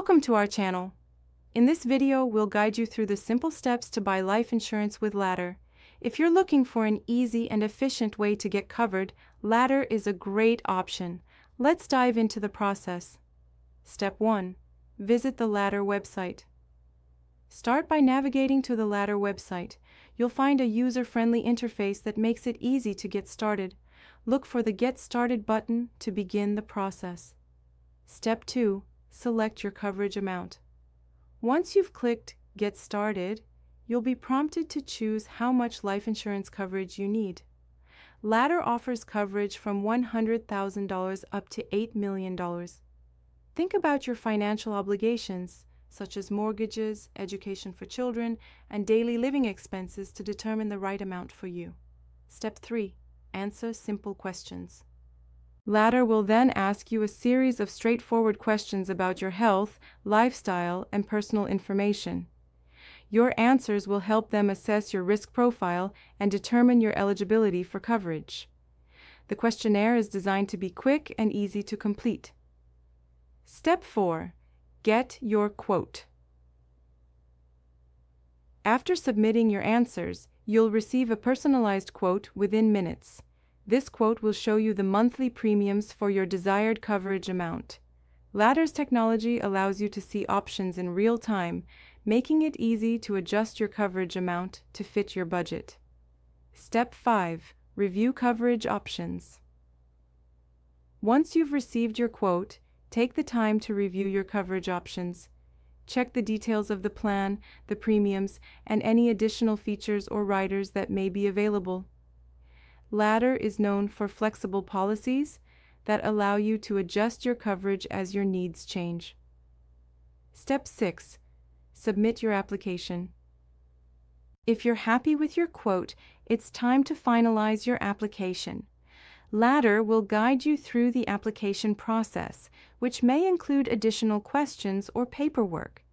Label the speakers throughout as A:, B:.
A: Welcome to our channel. In this video, we'll guide you through the simple steps to buy life insurance with Ladder. If you're looking for an easy and efficient way to get covered, Ladder is a great option. Let's dive into the process. Step 1. Visit the Ladder website. Start by navigating to the Ladder website. You'll find a user-friendly interface that makes it easy to get started. Look for the Get Started button to begin the process. Step 2. Select your coverage amount. Once you've clicked Get Started, you'll be prompted to choose how much life insurance coverage you need. Ladder offers coverage from $100,000 up to $8 million. Think about your financial obligations, such as mortgages, education for children, and daily living expenses to determine the right amount for you. Step 3. Answer simple questions. Ladder will then ask you a series of straightforward questions about your health, lifestyle, and personal information. Your answers will help them assess your risk profile and determine your eligibility for coverage. The questionnaire is designed to be quick and easy to complete. Step 4. Get your quote. After submitting your answers, you'll receive a personalized quote within minutes. This quote will show you the monthly premiums for your desired coverage amount. Ladder's technology allows you to see options in real time, making it easy to adjust your coverage amount to fit your budget. Step 5. Review coverage options. Once you've received your quote, take the time to review your coverage options. Check the details of the plan, the premiums, and any additional features or riders that may be available. Ladder is known for flexible policies that allow you to adjust your coverage as your needs change. Step 6. Submit your application. If you're happy with your quote, it's time to finalize your application. Ladder will guide you through the application process, which may include additional questions or paperwork.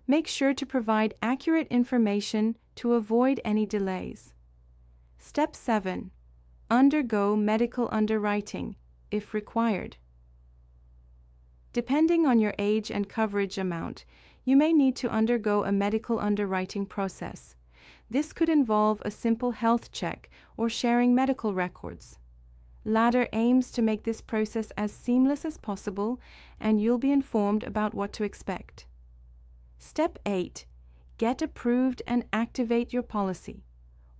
A: Make sure to provide accurate information to avoid any delays. Step 7. Undergo medical underwriting, if required. Depending on your age and coverage amount, you may need to undergo a medical underwriting process. This could involve a simple health check or sharing medical records. Ladder aims to make this process as seamless as possible, and you'll be informed about what to expect. Step 8. Get approved and activate your policy.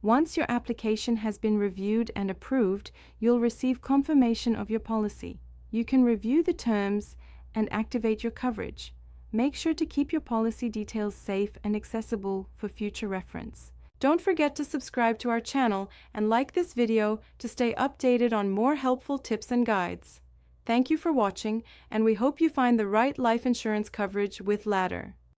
A: Once your application has been reviewed and approved, you'll receive confirmation of your policy. You can review the terms and activate your coverage. Make sure to keep your policy details safe and accessible for future reference. Don't forget to subscribe to our channel and like this video to stay updated on more helpful tips and guides. Thank you for watching, and we hope you find the right life insurance coverage with Ladder.